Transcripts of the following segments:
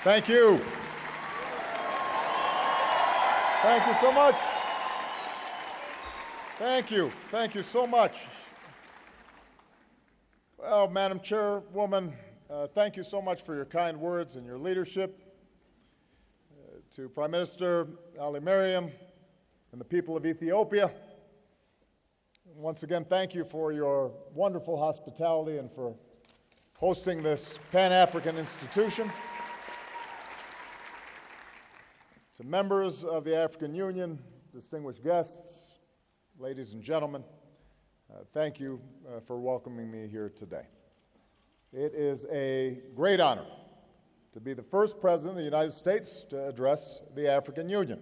Thank you. Thank you so much. Thank you. Thank you so much. Well, Madam Chairwoman, thank you so much for your kind words and your leadership. To Prime Minister Ali Mariam and the people of Ethiopia, once again, thank you for your wonderful hospitality and for hosting this Pan-African institution. To members of the African Union, distinguished guests, ladies and gentlemen, thank you for welcoming me here today. It is a great honor to be the first President of the United States to address the African Union.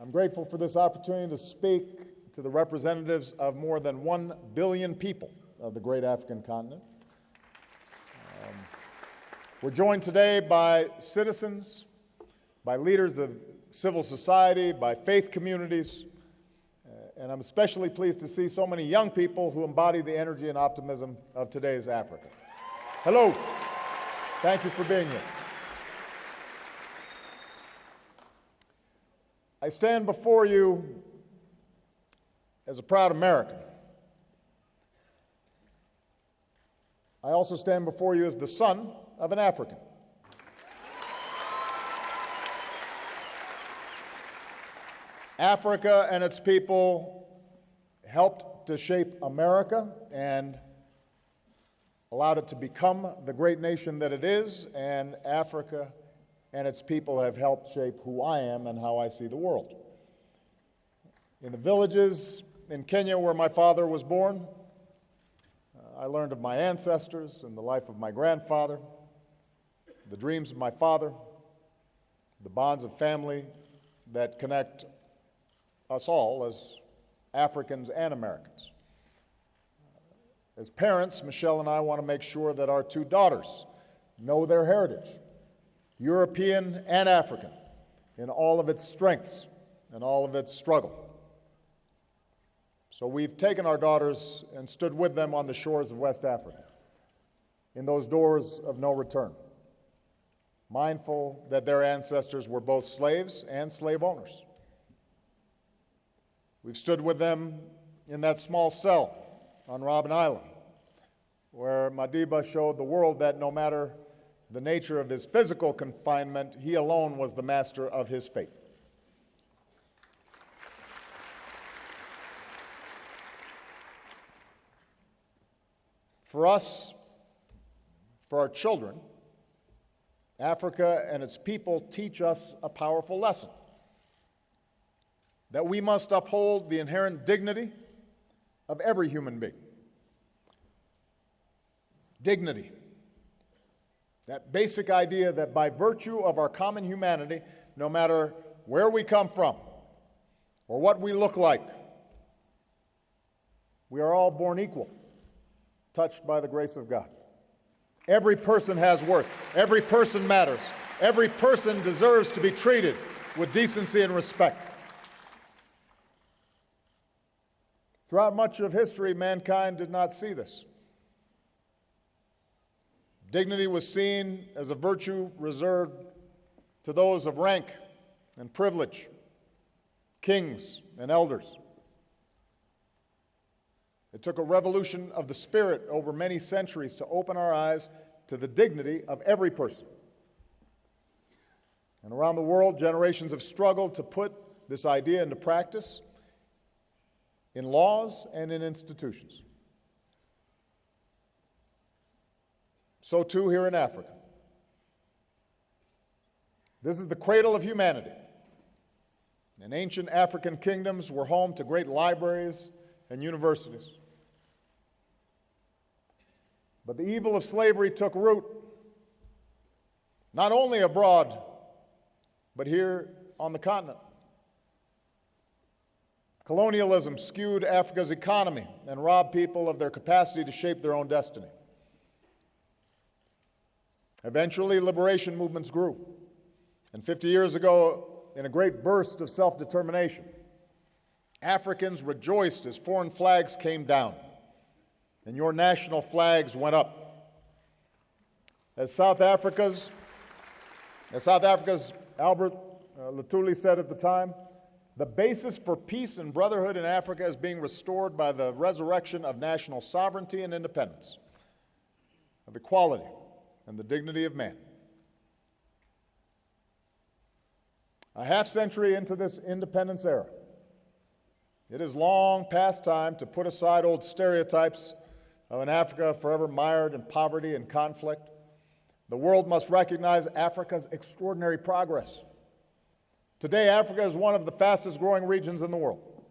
I'm grateful for this opportunity to speak to the representatives of more than 1 billion people of the great African continent. We're joined today by citizens, by leaders of civil society, by faith communities, and I'm especially pleased to see so many young people who embody the energy and optimism of today's Africa. Hello. Thank you for being here. I stand before you as a proud American. I also stand before you as the son of an African. Africa and its people helped to shape America and allowed it to become the great nation that it is, and Africa and its people have helped shape who I am and how I see the world. In the villages in Kenya where my father was born, I learned of my ancestors and the life of my grandfather, the dreams of my father, the bonds of family that connect us all as Africans and Americans. As parents, Michelle and I want to make sure that our two daughters know their heritage, European and African, in all of its strengths and all of its struggle. So we've taken our daughters and stood with them on the shores of West Africa, in those doors of no return, mindful that their ancestors were both slaves and slave owners. We've stood with them in that small cell on Robben Island, where Madiba showed the world that no matter the nature of his physical confinement, he alone was the master of his fate. For us, for our children, Africa and its people teach us a powerful lesson: that we must uphold the inherent dignity of every human being. Dignity. That basic idea that by virtue of our common humanity, no matter where we come from or what we look like, we are all born equal, touched by the grace of God. Every person has worth. Every person matters. Every person deserves to be treated with decency and respect. Throughout much of history, mankind did not see this. Dignity was seen as a virtue reserved to those of rank and privilege, kings and elders. It took a revolution of the spirit over many centuries to open our eyes to the dignity of every person. And around the world, generations have struggled to put this idea into practice in laws and in institutions. So too here in Africa. This is the cradle of humanity. And ancient African kingdoms were home to great libraries and universities. But the evil of slavery took root, not only abroad, but here on the continent. Colonialism skewed Africa's economy and robbed people of their capacity to shape their own destiny. Eventually, liberation movements grew. And 50 years ago, in a great burst of self-determination, Africans rejoiced as foreign flags came down. and your national flags went up. As South Africa's Albert Luthuli said at the time, the basis for peace and brotherhood in Africa is being restored by the resurrection of national sovereignty and independence, of equality and the dignity of man. A half-century into this independence era, it is long past time to put aside old stereotypes of an Africa forever mired in poverty and conflict. The world must recognize Africa's extraordinary progress. Today, Africa is one of the fastest growing regions in the world.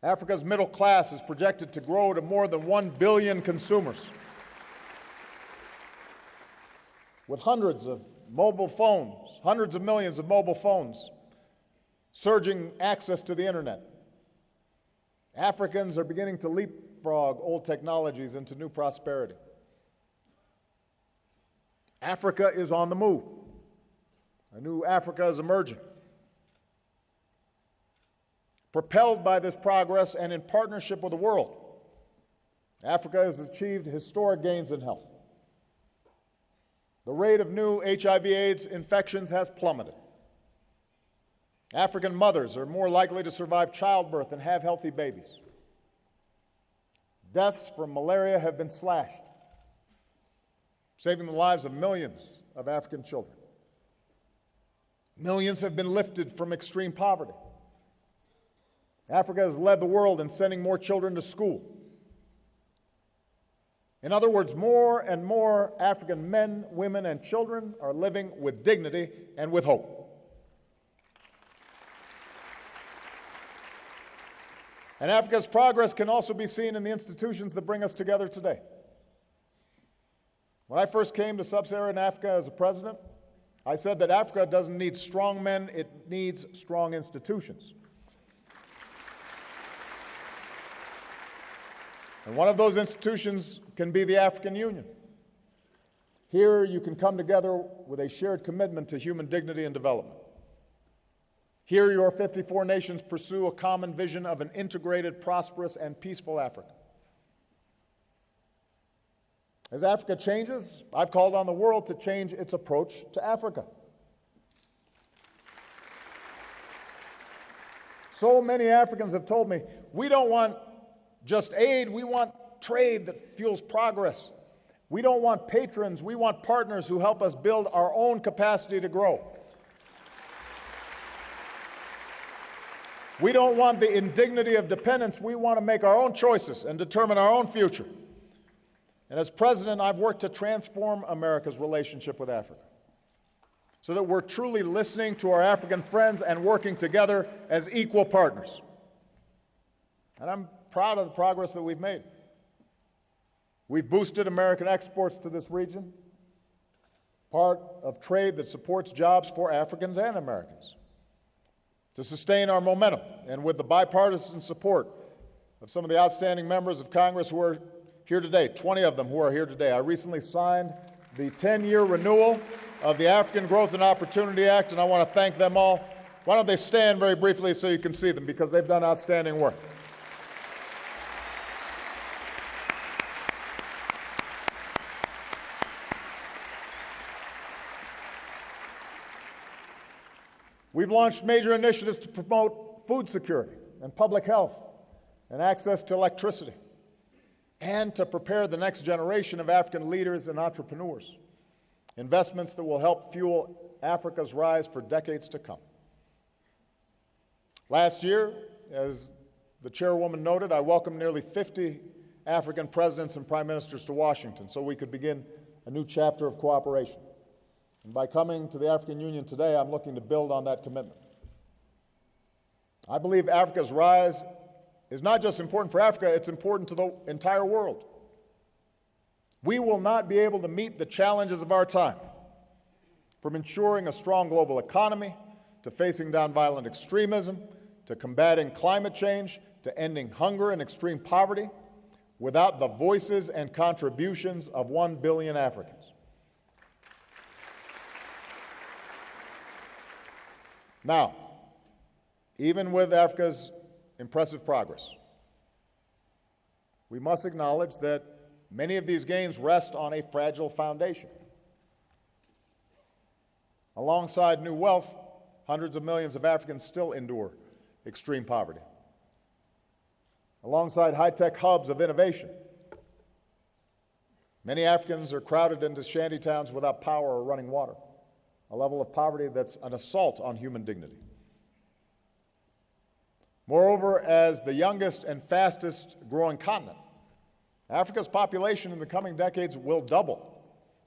Africa's middle class is projected to grow to more than 1 billion consumers, with hundreds of millions of mobile phones, surging access to the internet. Africans are beginning to leapfrog old technologies into new prosperity. Africa is on the move. A new Africa is emerging. Propelled by this progress and in partnership with the world, Africa has achieved historic gains in health. The rate of new HIV/AIDS infections has plummeted. African mothers are more likely to survive childbirth and have healthy babies. Deaths from malaria have been slashed, saving the lives of millions of African children. Millions have been lifted from extreme poverty. Africa has led the world in sending more children to school. In other words, more and more African men, women, and children are living with dignity and with hope. And Africa's progress can also be seen in the institutions that bring us together today. When I first came to sub-Saharan Africa as a president, I said that Africa doesn't need strong men, it needs strong institutions. And one of those institutions can be the African Union. Here you can come together with a shared commitment to human dignity and development. Here your 54 nations pursue a common vision of an integrated, prosperous, and peaceful Africa. As Africa changes, I've called on the world to change its approach to Africa. So many Africans have told me, we don't want just aid, we want trade that fuels progress. We don't want patrons, we want partners who help us build our own capacity to grow. We don't want the indignity of dependence, we want to make our own choices and determine our own future. And as president, I've worked to transform America's relationship with Africa so that we're truly listening to our African friends and working together as equal partners. And I'm proud of the progress that we've made. We've boosted American exports to this region, part of trade that supports jobs for Africans and Americans. To sustain our momentum, and with the bipartisan support of some of the outstanding members of Congress who are here today, 20 of them who are here today, I recently signed the 10-year renewal of the African Growth and Opportunity Act, and I want to thank them all. Why don't they stand very briefly so you can see them, because they've done outstanding work. We've launched major initiatives to promote food security and public health and access to electricity, and to prepare the next generation of African leaders and entrepreneurs, investments that will help fuel Africa's rise for decades to come. Last year, as the chairwoman noted, I welcomed nearly 50 African presidents and prime ministers to Washington so we could begin a new chapter of cooperation. And by coming to the African Union today, I'm looking to build on that commitment. I believe Africa's rise is not just important for Africa, it's important to the entire world. We will not be able to meet the challenges of our time, from ensuring a strong global economy, to facing down violent extremism, to combating climate change, to ending hunger and extreme poverty, without the voices and contributions of 1 billion Africans. Now, even with Africa's impressive progress, we must acknowledge that Many of these gains rest on a fragile foundation. Alongside new wealth, hundreds of millions of Africans still endure extreme poverty. Alongside high-tech hubs of innovation, many Africans are crowded into shanty towns without power or running water, a level of poverty that's an assault on human dignity. Moreover, as the youngest and fastest growing continent, Africa's population in the coming decades will double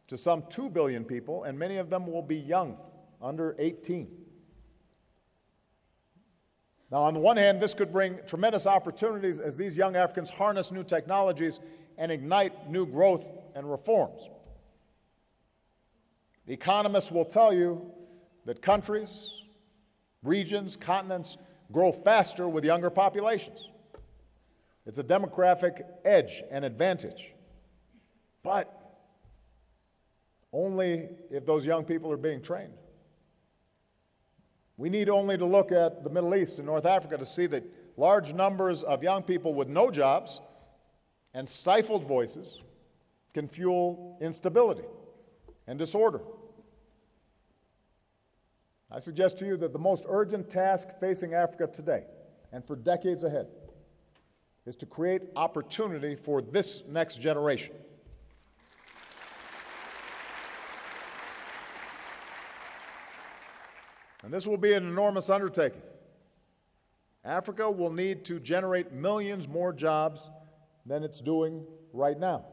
to some 2 billion people, and many of them will be young, under 18. Now, on the one hand, this could bring tremendous opportunities as these young Africans harness new technologies and ignite new growth and reforms. Economists will tell you that countries, regions, continents grow faster with younger populations. It's a demographic edge and advantage, but only if those young people are being trained. We need only to look at the Middle East and North Africa to see that large numbers of young people with no jobs and stifled voices can fuel instability and disorder. I suggest to you that the most urgent task facing Africa today and for decades ahead is to create opportunity for this next generation. And this will be an enormous undertaking. Africa will need to generate millions more jobs than it's doing right now,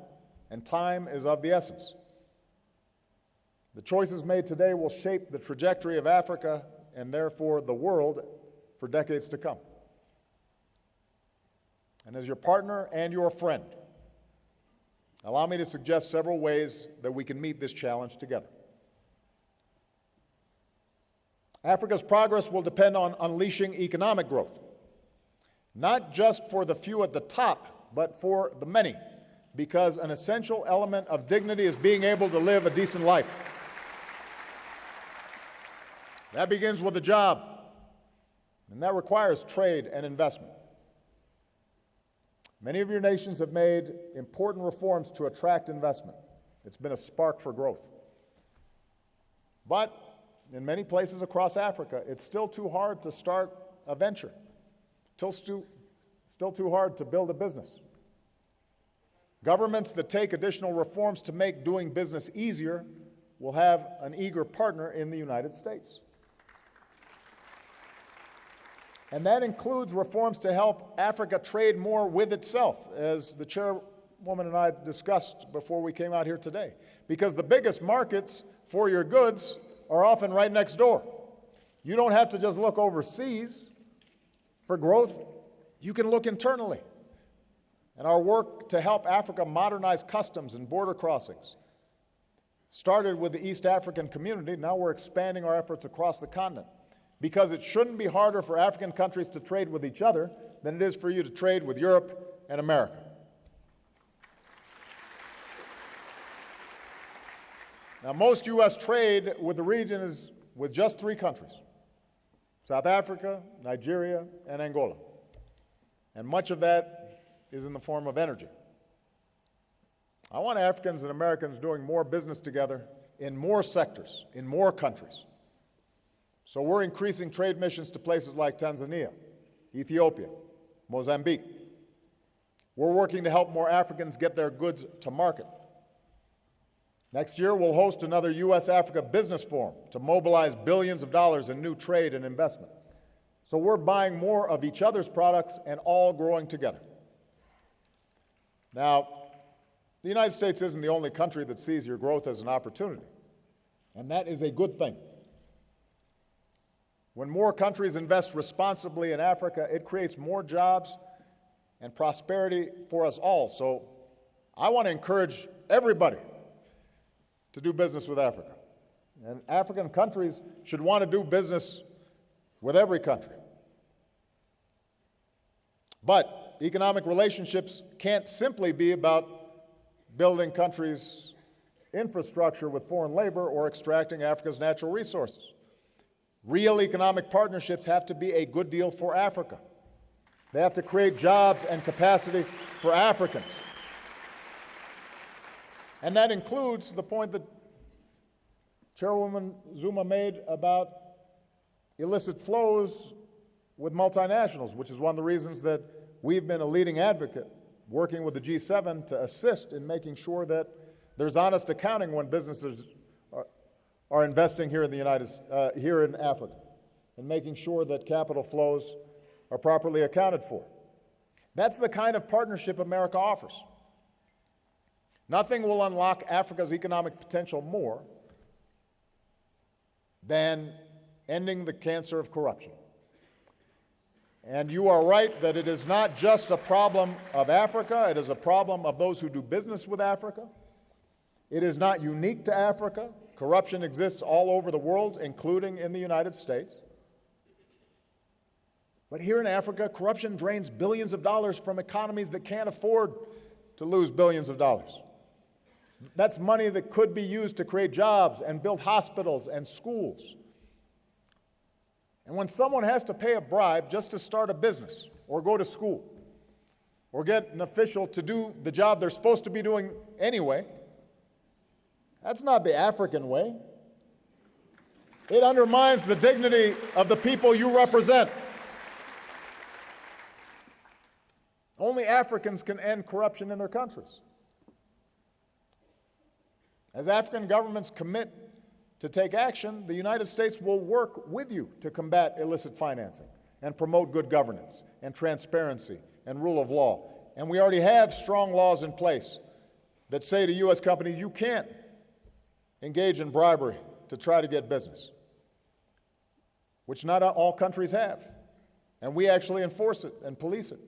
and time is of the essence. The choices made today will shape the trajectory of Africa and therefore the world for decades to come. And as your partner and your friend, allow me to suggest several ways that we can meet this challenge together. Africa's progress will depend on unleashing economic growth, not just for the few at the top, but for the many, because an essential element of dignity is being able to live a decent life. That begins with a job, and that requires trade and investment. Many of your nations have made important reforms to attract investment. It's been a spark for growth. But in many places across Africa, it's still too hard to start a venture, still too hard to build a business. Governments that take additional reforms to make doing business easier will have an eager partner in the United States. And that includes reforms to help Africa trade more with itself, as the chairwoman and I discussed before we came out here today. Because the biggest markets for your goods are often right next door. You don't have to just look overseas for growth. You can look internally. And our work to help Africa modernize customs and border crossings started with the East African community. Now we're expanding our efforts across the continent, because it shouldn't be harder for African countries to trade with each other than it is for you to trade with Europe and America. Now, most U.S. trade with the region is with just 3 countries: South Africa, Nigeria, and Angola. And much of that is in the form of energy. I want Africans and Americans doing more business together in more sectors, in more countries. So we're increasing trade missions to places like Tanzania, Ethiopia, Mozambique. We're working to help more Africans get their goods to market. Next year, we'll host another U.S.-Africa Business Forum to mobilize billions of dollars in new trade and investment. So we're buying more of each other's products and all growing together. Now, the United States isn't the only country that sees your growth as an opportunity, and that is a good thing. When more countries invest responsibly in Africa, it creates more jobs and prosperity for us all. So I want to encourage everybody to do business with Africa. And African countries should want to do business with every country. But economic relationships can't simply be about building countries' infrastructure with foreign labor or extracting Africa's natural resources. Real economic partnerships have to be a good deal for Africa. They have to create jobs and capacity for Africans. And that includes the point that Chairwoman Zuma made about illicit flows with multinationals, which is one of the reasons that we've been a leading advocate working with the G7 to assist in making sure that there's honest accounting when businesses are investing here in here in Africa, and making sure that capital flows are properly accounted for. That's the kind of partnership America offers. Nothing will unlock Africa's economic potential more than ending the cancer of corruption. And you are right that it is not just a problem of Africa, it is a problem of those who do business with Africa. It is not unique to Africa. Corruption exists all over the world, including in the United States. But here in Africa, corruption drains billions of dollars from economies that can't afford to lose billions of dollars. That's money that could be used to create jobs and build hospitals and schools. And when someone has to pay a bribe just to start a business or go to school or get an official to do the job they're supposed to be doing anyway, that's not the African way. It undermines the dignity of the people you represent. Only Africans can end corruption in their countries. As African governments commit to take action, the United States will work with you to combat illicit financing and promote good governance and transparency and rule of law. And we already have strong laws in place that say to U.S. companies, you can't engage in bribery to try to get business, which not all countries have. And we actually enforce it and police it.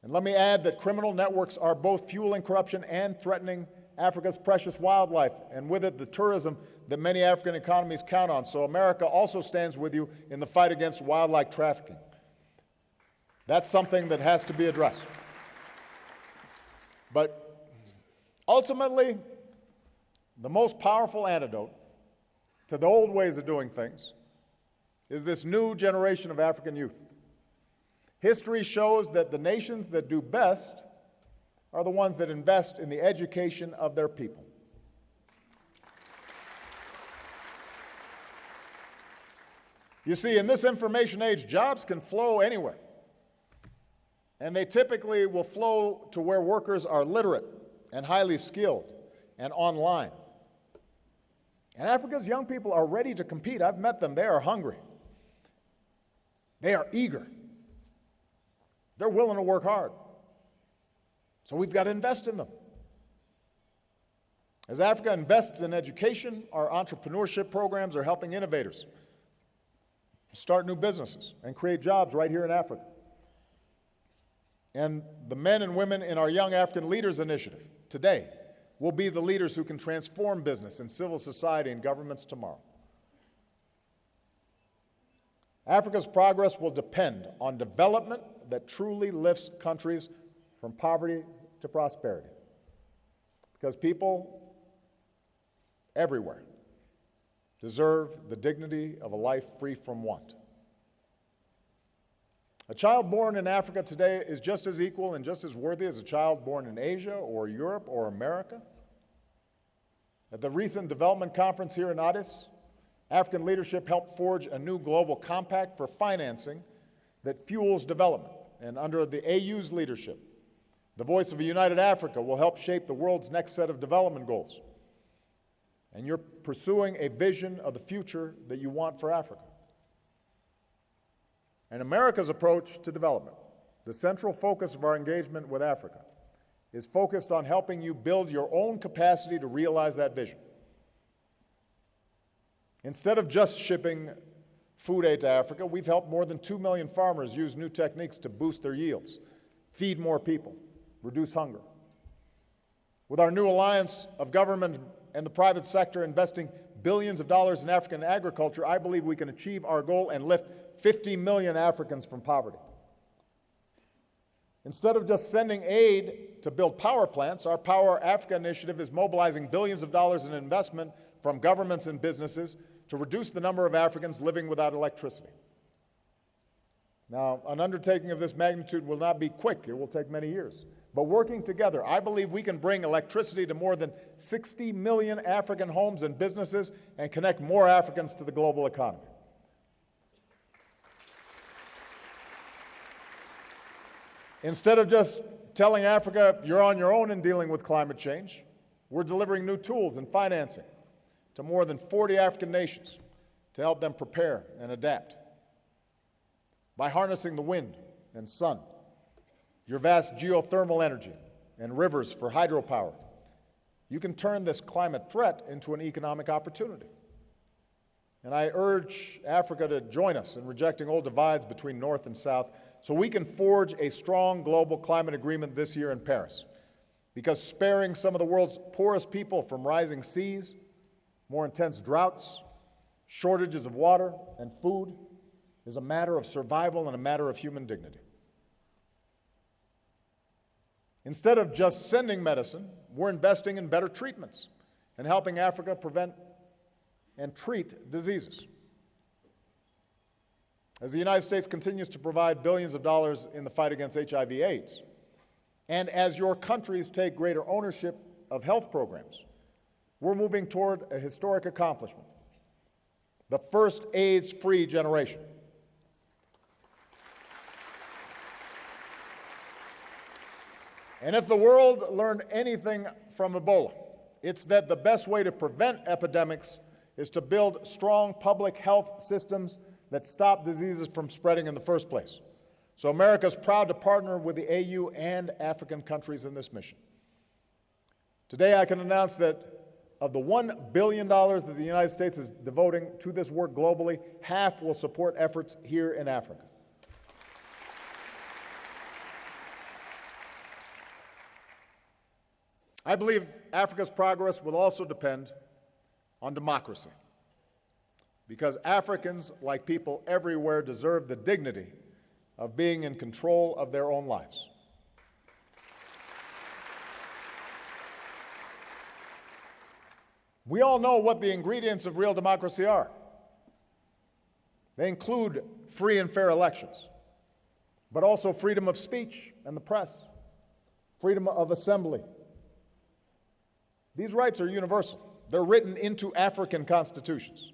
And let me add that criminal networks are both fueling corruption and threatening Africa's precious wildlife, and with it, the tourism that many African economies count on. So America also stands with you in the fight against wildlife trafficking. That's something that has to be addressed. But ultimately, the most powerful antidote to the old ways of doing things is this new generation of African youth. History shows that the nations that do best are the ones that invest in the education of their people. You see, in this information age, jobs can flow anywhere. And they typically will flow to where workers are literate and highly skilled and online. And Africa's young people are ready to compete. I've met them. They are hungry. They are eager. They're willing to work hard. So we've got to invest in them. As Africa invests in education, our entrepreneurship programs are helping innovators start new businesses and create jobs right here in Africa. And the men and women in our Young African Leaders Initiative today will be the leaders who can transform business and civil society and governments tomorrow. Africa's progress will depend on development that truly lifts countries from poverty to prosperity. Because people everywhere deserve the dignity of a life free from want. A child born in Africa today is just as equal and just as worthy as a child born in Asia or Europe or America. At the recent development conference here in Addis, African leadership helped forge a new global compact for financing that fuels development. And under the AU's leadership, the Voice of a United Africa will help shape the world's next set of development goals. And you're pursuing a vision of the future that you want for Africa. And America's approach to development, the central focus of our engagement with Africa, is focused on helping you build your own capacity to realize that vision. Instead of just shipping food aid to Africa, we've helped more than 2 million farmers use new techniques to boost their yields, feed more people, reduce hunger. With our new alliance of government and the private sector investing billions of dollars in African agriculture, I believe we can achieve our goal and lift 50 million Africans from poverty. Instead of just sending aid to build power plants, our Power Africa initiative is mobilizing billions of dollars in investment from governments and businesses to reduce the number of Africans living without electricity. Now, an undertaking of this magnitude will not be quick. It will take many years. But working together, I believe we can bring electricity to more than 60 million African homes and businesses and connect more Africans to the global economy. Instead of just telling Africa, you're on your own in dealing with climate change, we're delivering new tools and financing to more than 40 African nations to help them prepare and adapt. By harnessing the wind and sun, your vast geothermal energy, and rivers for hydropower, you can turn this climate threat into an economic opportunity. And I urge Africa to join us in rejecting old divides between North and South so we can forge a strong global climate agreement this year in Paris. Because sparing some of the world's poorest people from rising seas, more intense droughts, shortages of water and food is a matter of survival and a matter of human dignity. Instead of just sending medicine, we're investing in better treatments and helping Africa prevent and treat diseases. As the United States continues to provide billions of dollars in the fight against HIV/AIDS, and as your countries take greater ownership of health programs, we're moving toward a historic accomplishment: the first AIDS-free generation. And if the world learned anything from Ebola, it's that the best way to prevent epidemics is to build strong public health systems that stop diseases from spreading in the first place. So America is proud to partner with the AU and African countries in this mission. Today I can announce that of the $1 billion that the United States is devoting to this work globally, half will support efforts here in Africa. I believe Africa's progress will also depend on democracy, because Africans, like people everywhere, deserve the dignity of being in control of their own lives. We all know what the ingredients of real democracy are. They include free and fair elections, but also freedom of speech and the press, freedom of assembly. These rights are universal. They're written into African constitutions.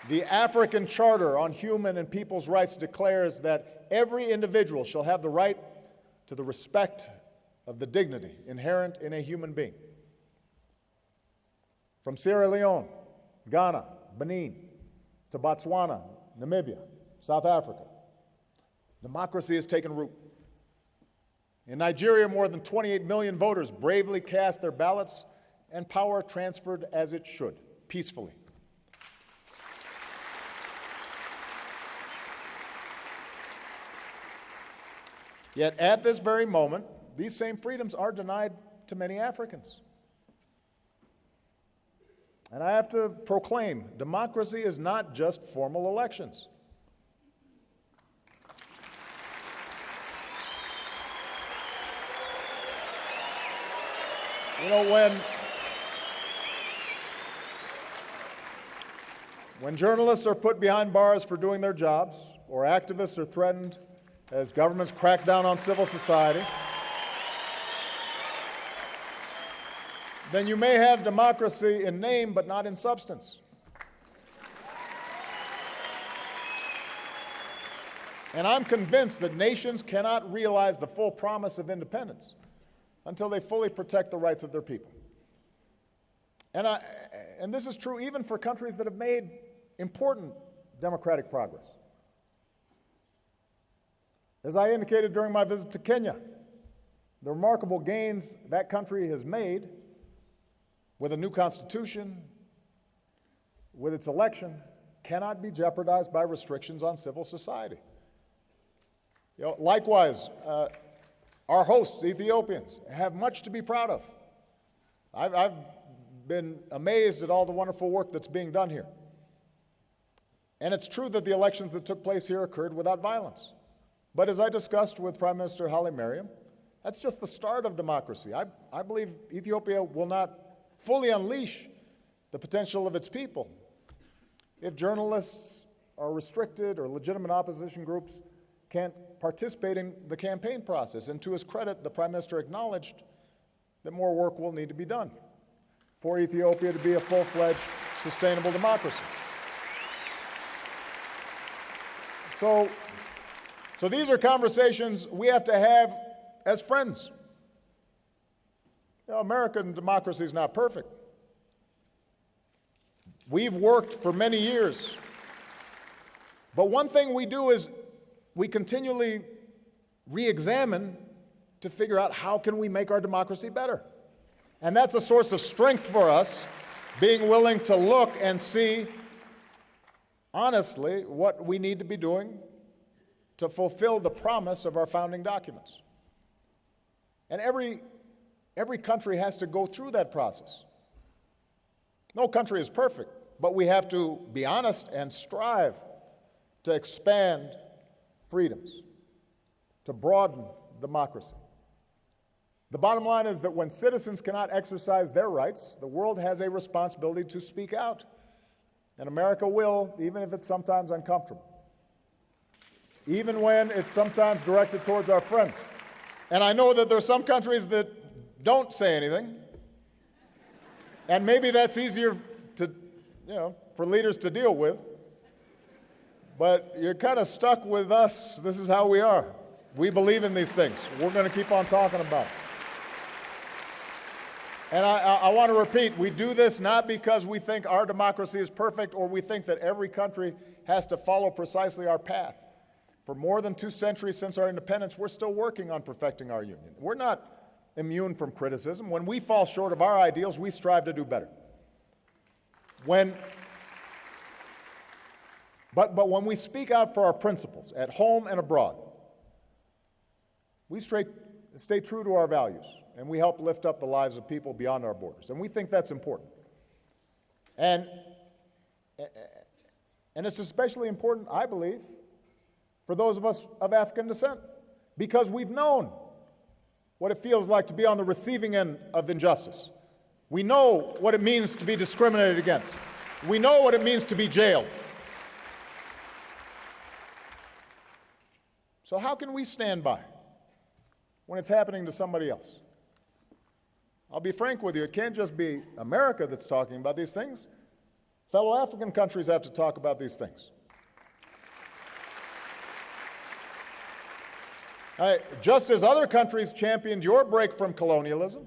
The African Charter on Human and People's Rights declares that every individual shall have the right to the respect of the dignity inherent in a human being. From Sierra Leone, Ghana, Benin, to Botswana, Namibia, South Africa, democracy has taken root. In Nigeria, more than 28 million voters bravely cast their ballots, and power transferred as it should, peacefully. Yet at this very moment, these same freedoms are denied to many Africans. And I have to proclaim, democracy is not just formal elections. You know, when journalists are put behind bars for doing their jobs, or activists are threatened as governments crack down on civil society, then you may have democracy in name but not in substance. And I'm convinced that nations cannot realize the full promise of independence until they fully protect the rights of their people. And this is true even for countries that have made important democratic progress. As I indicated during my visit to Kenya, the remarkable gains that country has made with a new constitution, with its election, cannot be jeopardized by restrictions on civil society. You know, likewise, our hosts, Ethiopians, have much to be proud of. I've been amazed at all the wonderful work that's being done here. And it's true that the elections that took place here occurred without violence. But as I discussed with Prime Minister Haile Mariam, that's just the start of democracy. I believe Ethiopia will not fully unleash the potential of its people if journalists are restricted or legitimate opposition groups can't participate in the campaign process. And to his credit, the Prime Minister acknowledged that more work will need to be done for Ethiopia to be a full-fledged, sustainable democracy. So these are conversations we have to have as friends. You know, American democracy is not perfect. We've worked for many years. But one thing we do is we continually re-examine to figure out how can we make our democracy better. And that's a source of strength for us, being willing to look and see honestly what we need to be doing to fulfill the promise of our founding documents. And every country has to go through that process. No country is perfect, but we have to be honest and strive to expand freedoms, to broaden democracy. The bottom line is that when citizens cannot exercise their rights, the world has a responsibility to speak out. And America will, even if it's sometimes uncomfortable, even when it's sometimes directed towards our friends. And I know that there are some countries that don't say anything, and maybe that's easier to, for leaders to deal with. But you're kind of stuck with us. This is how we are. We believe in these things. We're going to keep on talking about it. And I want to repeat, we do this not because we think our democracy is perfect or we think that every country has to follow precisely our path. For more than 2 centuries since our independence, we're still working on perfecting our union. We're not immune from criticism. When we fall short of our ideals, we strive to do better. But when we speak out for our principles, at home and abroad, we stay true to our values, and we help lift up the lives of people beyond our borders. And we think that's important. And it's especially important, I believe, for those of us of African descent, because we've known what it feels like to be on the receiving end of injustice. We know what it means to be discriminated against. We know what it means to be jailed. So how can we stand by when it's happening to somebody else? I'll be frank with you, it can't just be America that's talking about these things. Fellow African countries have to talk about these things. Just as other countries championed your break from colonialism,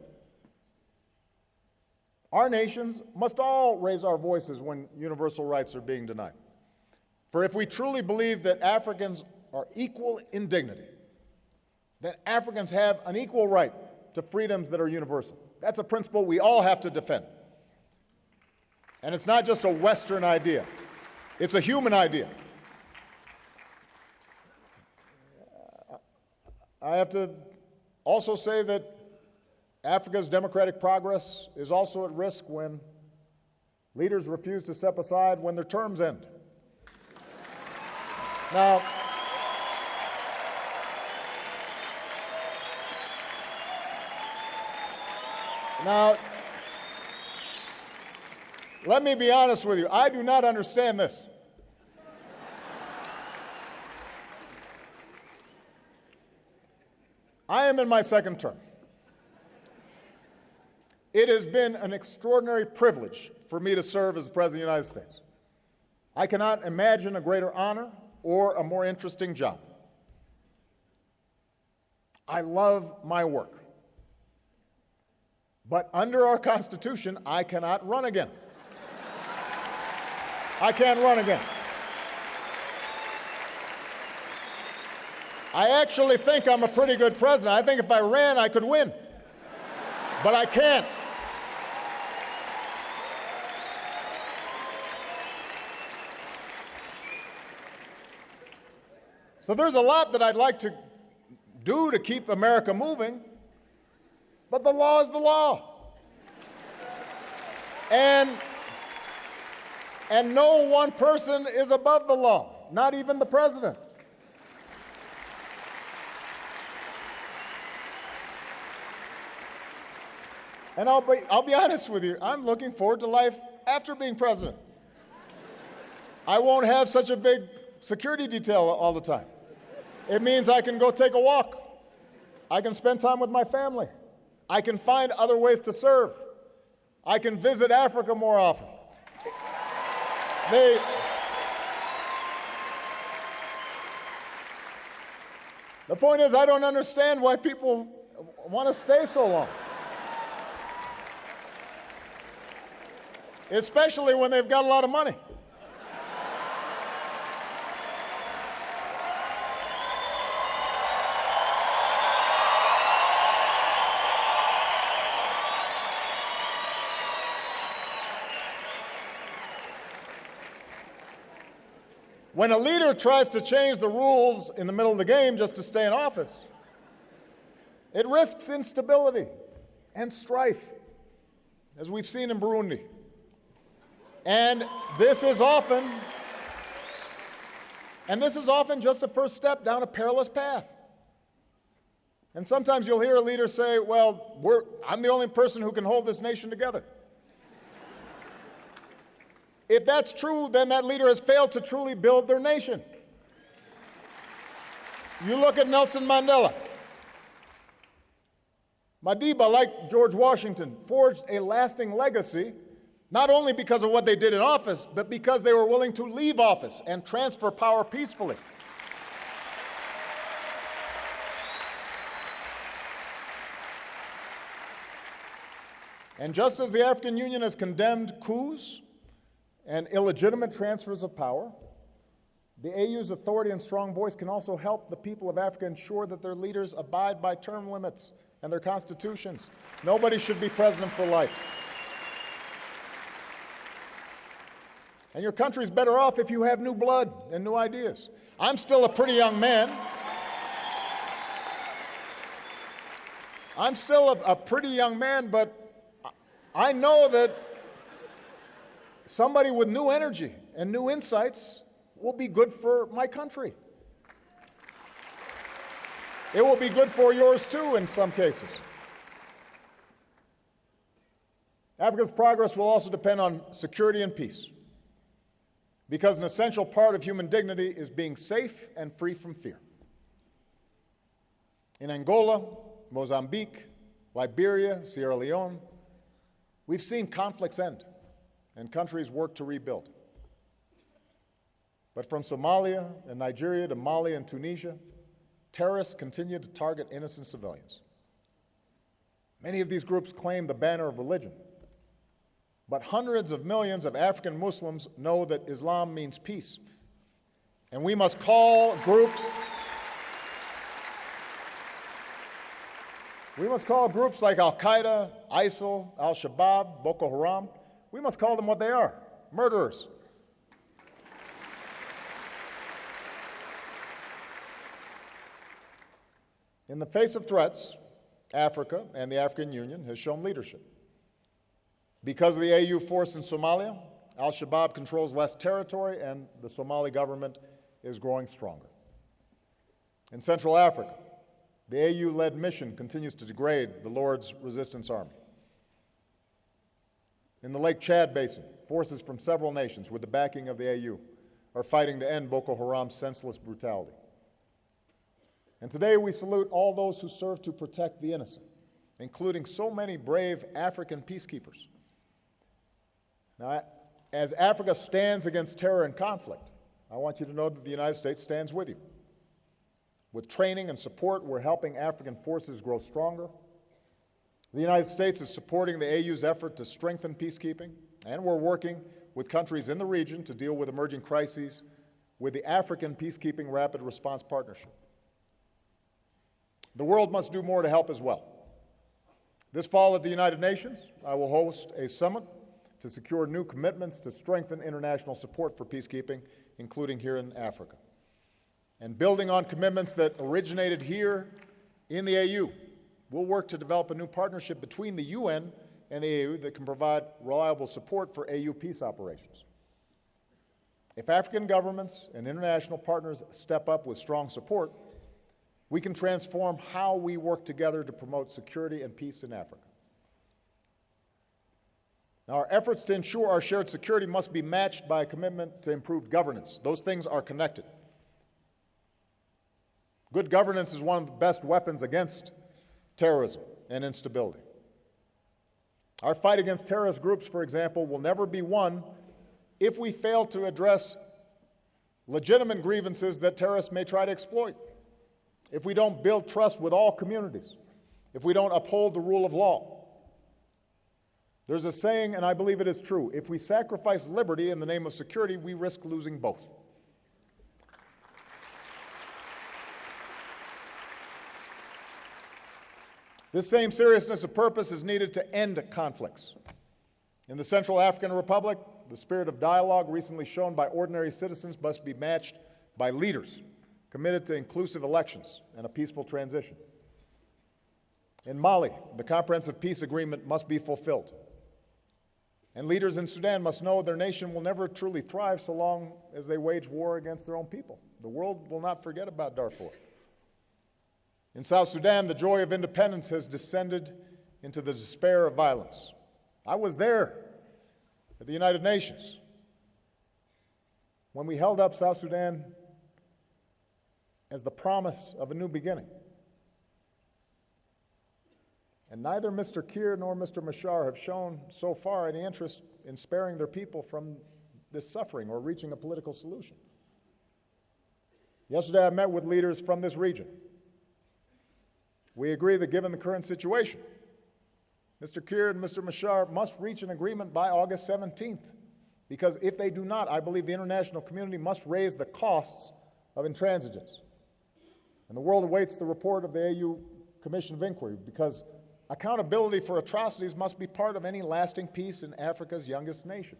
our nations must all raise our voices when universal rights are being denied. For if we truly believe that Africans are equal in dignity, that Africans have an equal right to freedoms that are universal, that's a principle we all have to defend. And it's not just a Western idea, it's a human idea. I have to also say that Africa's democratic progress is also at risk when leaders refuse to step aside when their terms end. Now, let me be honest with you. I do not understand this. I am in my second term. It has been an extraordinary privilege for me to serve as the President of the United States. I cannot imagine a greater honor or a more interesting job. I love my work. But under our Constitution, I cannot run again. I can't run again. I actually think I'm a pretty good president. I think if I ran, I could win. But I can't. So there's a lot that I'd like to do to keep America moving, but the law is the law. And no one person is above the law, not even the president. And I'll be honest with you, I'm looking forward to life after being president. I won't have such a big security detail all the time. It means I can go take a walk. I can spend time with my family. I can find other ways to serve. I can visit Africa more often. The point is, I don't understand why people want to stay so long. Especially when they've got a lot of money. When a leader tries to change the rules in the middle of the game just to stay in office, it risks instability and strife, as we've seen in Burundi. And this is often just a first step down a perilous path. And sometimes you'll hear a leader say, well, I'm the only person who can hold this nation together. If that's true, then that leader has failed to truly build their nation. You look at Nelson Mandela. Madiba, like George Washington, forged a lasting legacy, not only because of what they did in office, but because they were willing to leave office and transfer power peacefully. And just as the African Union has condemned coups and illegitimate transfers of power, the AU's authority and strong voice can also help the people of Africa ensure that their leaders abide by term limits and their constitutions. Nobody should be president for life. And your country's better off if you have new blood and new ideas. I'm still a pretty young man. But I know that somebody with new energy and new insights will be good for my country. It will be good for yours too in some cases. Africa's progress will also depend on security and peace, because an essential part of human dignity is being safe and free from fear. In Angola, Mozambique, Liberia, Sierra Leone, we've seen conflicts end and countries work to rebuild. But from Somalia and Nigeria to Mali and Tunisia, terrorists continue to target innocent civilians. Many of these groups claim the banner of religion, but hundreds of millions of African Muslims know that Islam means peace. And we must call groups like Al-Qaeda, ISIL, Al-Shabaab, Boko Haram, we must call them what they are, murderers. In the face of threats, Africa and the African Union has shown leadership. Because of the AU force in Somalia, Al-Shabaab controls less territory and the Somali government is growing stronger. In Central Africa, the AU-led mission continues to degrade the Lord's Resistance Army. In the Lake Chad Basin, forces from several nations with the backing of the AU are fighting to end Boko Haram's senseless brutality. And today we salute all those who serve to protect the innocent, including so many brave African peacekeepers. Now, as Africa stands against terror and conflict, I want you to know that the United States stands with you. With training and support, we're helping African forces grow stronger. The United States is supporting the AU's effort to strengthen peacekeeping, and we're working with countries in the region to deal with emerging crises with the African Peacekeeping Rapid Response Partnership. The world must do more to help as well. This fall at the United Nations, I will host a summit to secure new commitments to strengthen international support for peacekeeping, including here in Africa. And building on commitments that originated here in the AU, we'll work to develop a new partnership between the UN and the AU that can provide reliable support for AU peace operations. If African governments and international partners step up with strong support, we can transform how we work together to promote security and peace in Africa. Now, our efforts to ensure our shared security must be matched by a commitment to improved governance. Those things are connected. Good governance is one of the best weapons against terrorism and instability. Our fight against terrorist groups, for example, will never be won if we fail to address legitimate grievances that terrorists may try to exploit, if we don't build trust with all communities, if we don't uphold the rule of law. There's a saying, and I believe it is true: if we sacrifice liberty in the name of security, we risk losing both. This same seriousness of purpose is needed to end conflicts. In the Central African Republic, the spirit of dialogue recently shown by ordinary citizens must be matched by leaders committed to inclusive elections and a peaceful transition. In Mali, the comprehensive peace agreement must be fulfilled. And leaders in Sudan must know their nation will never truly thrive so long as they wage war against their own people. The world will not forget about Darfur. In South Sudan, the joy of independence has descended into the despair of violence. I was there at the United Nations when we held up South Sudan as the promise of a new beginning. And neither Mr. Kiir nor Mr. Machar have shown so far any interest in sparing their people from this suffering or reaching a political solution. Yesterday, I met with leaders from this region. We agree that given the current situation, Mr. Kiir and Mr. Machar must reach an agreement by August 17th, because if they do not, I believe the international community must raise the costs of intransigence. And the world awaits the report of the AU Commission of Inquiry, because accountability for atrocities must be part of any lasting peace in Africa's youngest nation.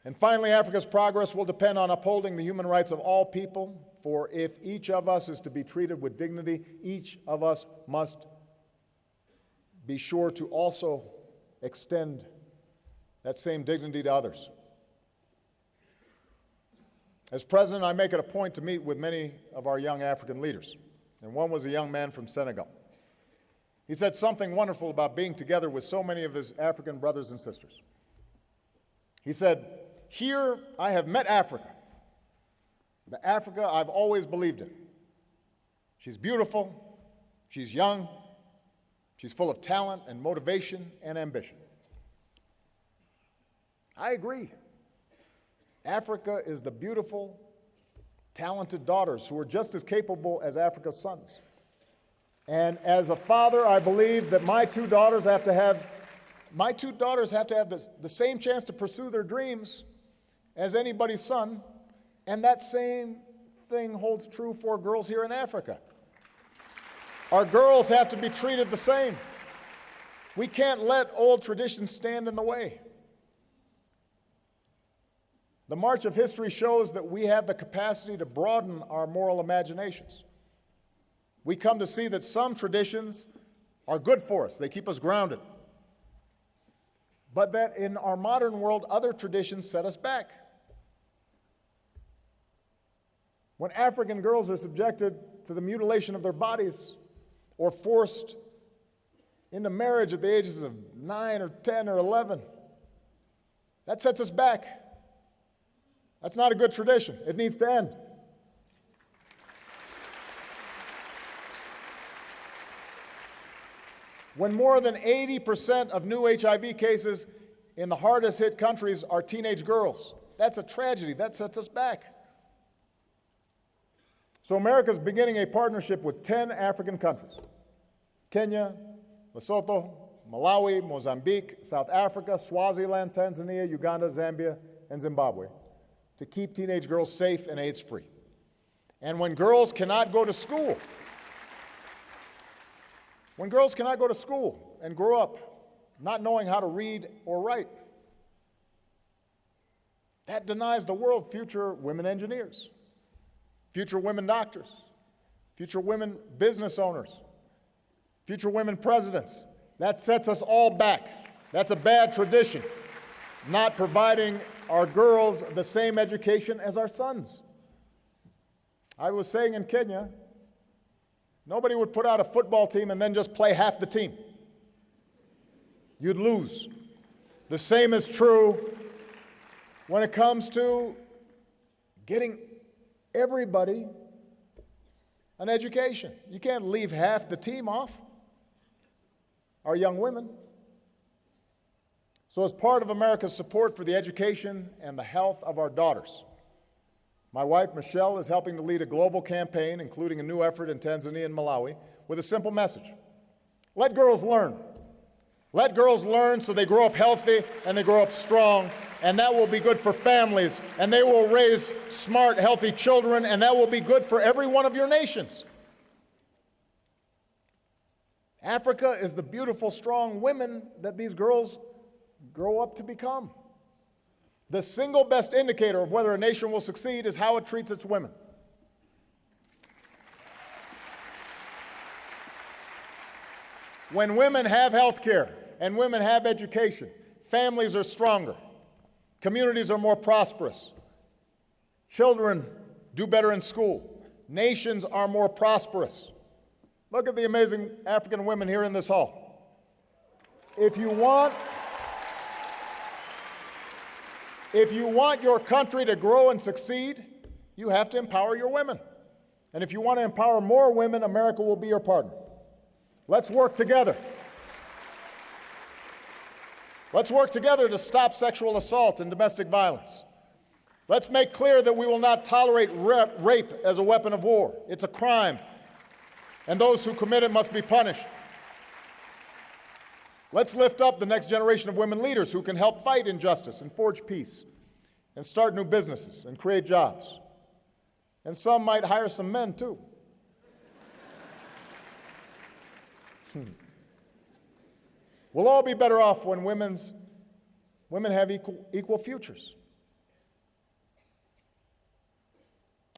And finally, Africa's progress will depend on upholding the human rights of all people, for if each of us is to be treated with dignity, each of us must be sure to also extend that same dignity to others. As president, I make it a point to meet with many of our young African leaders, and one was a young man from Senegal. He said something wonderful about being together with so many of his African brothers and sisters. He said, "Here I have met Africa, the Africa I've always believed in. She's beautiful, she's young, she's full of talent and motivation and ambition." I agree. Africa is the beautiful, talented daughters who are just as capable as Africa's sons. And as a father, I believe that my two daughters have to have the same chance to pursue their dreams as anybody's son, and that same thing holds true for girls here in Africa. Our girls have to be treated the same. We can't let old traditions stand in the way. The march of history shows that we have the capacity to broaden our moral imaginations. We come to see that some traditions are good for us. They keep us grounded. But that in our modern world, other traditions set us back. When African girls are subjected to the mutilation of their bodies or forced into marriage at the ages of 9 or 10 or 11, that sets us back. That's not a good tradition. It needs to end. When more than 80% of new HIV cases in the hardest hit countries are teenage girls, that's a tragedy. That sets us back. So America's beginning a partnership with 10 African countries: Kenya, Lesotho, Malawi, Mozambique, South Africa, Swaziland, Tanzania, Uganda, Zambia, and Zimbabwe, to keep teenage girls safe and AIDS-free. And when girls cannot go to school, and grow up not knowing how to read or write, that denies the world future women engineers, future women doctors, future women business owners, future women presidents. That sets us all back. That's a bad tradition, not providing our girls the same education as our sons. I was saying in Kenya Nobody would put out a football team and then just play half the team. You'd lose. The same is true when it comes to getting everybody an education. You can't leave half the team off, our young women. So as part of America's support for the education and the health of our daughters, my wife, Michelle, is helping to lead a global campaign, including a new effort in Tanzania and Malawi, with a simple message. Let girls learn. Let girls learn so they grow up healthy and they grow up strong, and that will be good for families, and they will raise smart, healthy children, and that will be good for every one of your nations. Africa is the beautiful, strong women that these girls grow up to become. The single best indicator of whether a nation will succeed is how it treats its women. When women have health care and women have education, families are stronger, communities are more prosperous, children do better in school, nations are more prosperous. Look at the amazing African women here in this hall. If you want your country to grow and succeed, you have to empower your women. And if you want to empower more women, America will be your partner. Let's work together. Let's work together to stop sexual assault and domestic violence. Let's make clear that we will not tolerate rape as a weapon of war. It's a crime, and those who commit it must be punished. Let's lift up the next generation of women leaders who can help fight injustice and forge peace and start new businesses and create jobs. And some might hire some men, too. We'll all be better off when women have equal futures.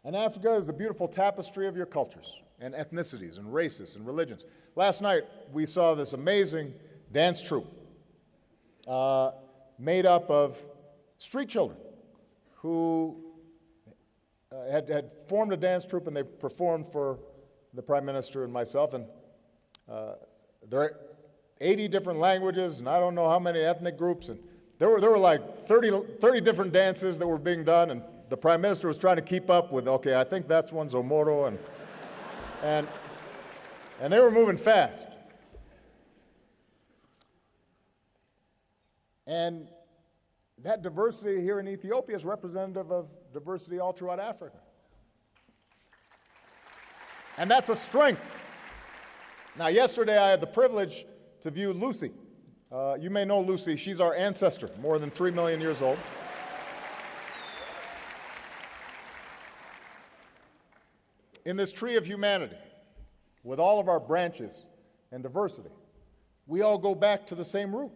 And Africa is the beautiful tapestry of your cultures and ethnicities and races and religions. Last night, we saw this amazing dance troupe made up of street children who had formed a dance troupe, and they performed for the Prime Minister and myself. And there are 80 different languages, and I don't know how many ethnic groups. And there were like 30 different dances that were being done, and the Prime Minister was trying to keep up with, okay, I think that's one Zomoro, and they were moving fast. And that diversity here in Ethiopia is representative of diversity all throughout Africa. And that's a strength. Now, yesterday I had the privilege to view Lucy. You may know Lucy. She's our ancestor, more than 3 million years old. In this tree of humanity, with all of our branches and diversity, we all go back to the same root.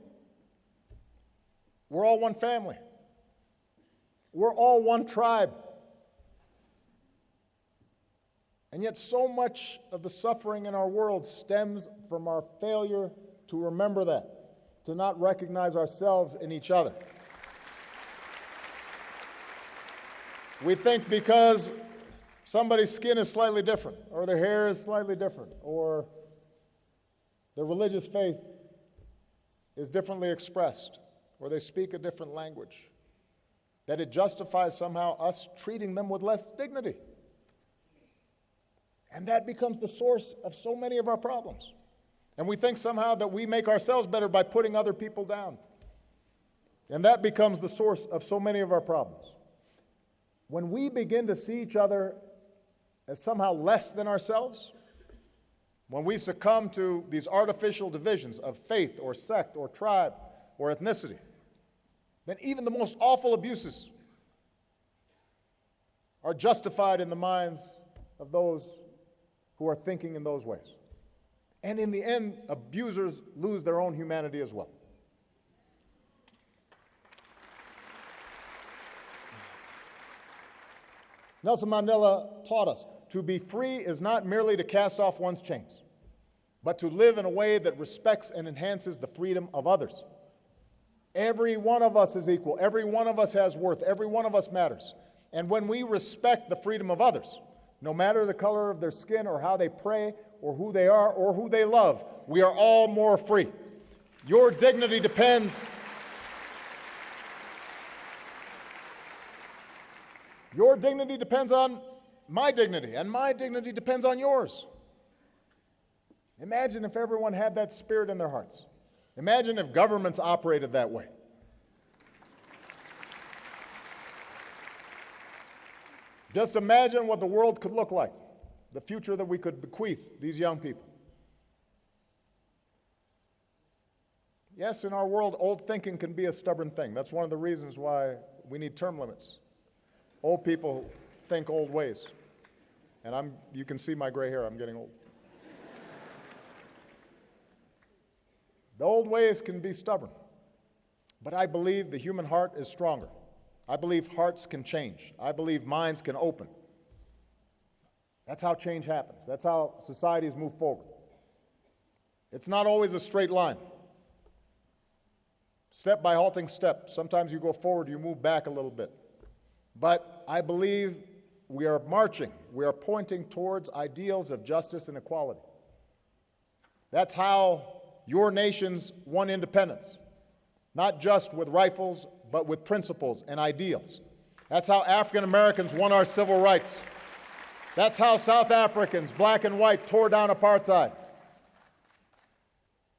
We're all one family. We're all one tribe. And yet so much of the suffering in our world stems from our failure to remember that, to not recognize ourselves in each other. We think because somebody's skin is slightly different, or their hair is slightly different, or their religious faith is differently expressed, or they speak a different language, that it justifies somehow us treating them with less dignity. And that becomes the source of so many of our problems. And we think somehow that we make ourselves better by putting other people down. And that becomes the source of so many of our problems. When we begin to see each other as somehow less than ourselves, when we succumb to these artificial divisions of faith or sect or tribe or ethnicity, then even the most awful abuses are justified in the minds of those who are thinking in those ways. And in the end, abusers lose their own humanity as well. Nelson Mandela taught us to be free is not merely to cast off one's chains, but to live in a way that respects and enhances the freedom of others. Every one of us is equal. Every one of us has worth. Every one of us matters. And when we respect the freedom of others, no matter the color of their skin or how they pray or who they are or who they love. We are all more free. Your dignity depends on my dignity, and my dignity depends on yours. Imagine if everyone had that spirit in their hearts. Imagine if governments operated that way. Just imagine what the world could look like, the future that we could bequeath these young people. Yes, in our world, old thinking can be a stubborn thing. That's one of the reasons why we need term limits. Old people think old ways. And you can see my gray hair, I'm getting old. The old ways can be stubborn, but I believe the human heart is stronger. I believe hearts can change. I believe minds can open. That's how change happens. That's how societies move forward. It's not always a straight line. Step by halting step. Sometimes you go forward, you move back a little bit. But I believe we are marching. We are pointing towards ideals of justice and equality. That's how your nations won independence, not just with rifles, but with principles and ideals. That's how African Americans won our civil rights. That's how South Africans, black and white, tore down apartheid.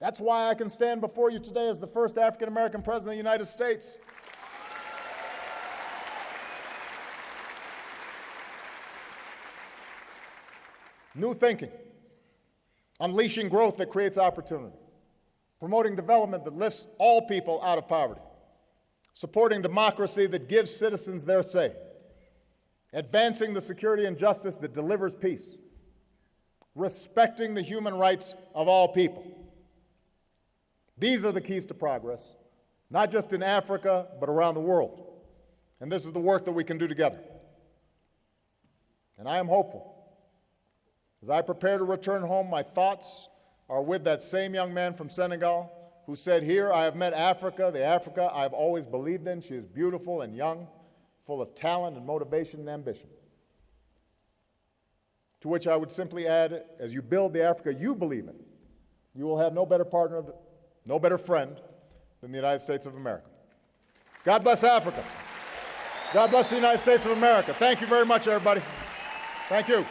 That's why I can stand before you today as the first African American president of the United States. New thinking, unleashing growth that creates opportunity, promoting development that lifts all people out of poverty, supporting democracy that gives citizens their say, advancing the security and justice that delivers peace, respecting the human rights of all people. These are the keys to progress, not just in Africa, but around the world. And this is the work that we can do together. And I am hopeful. As I prepare to return home, my thoughts are with that same young man from Senegal who said, "Here I have met Africa, the Africa I've always believed in. She is beautiful and young, full of talent and motivation and ambition." To which I would simply add, as you build the Africa you believe in, you will have no better partner, no better friend than the United States of America. God bless Africa. God bless the United States of America. Thank you very much, everybody. Thank you.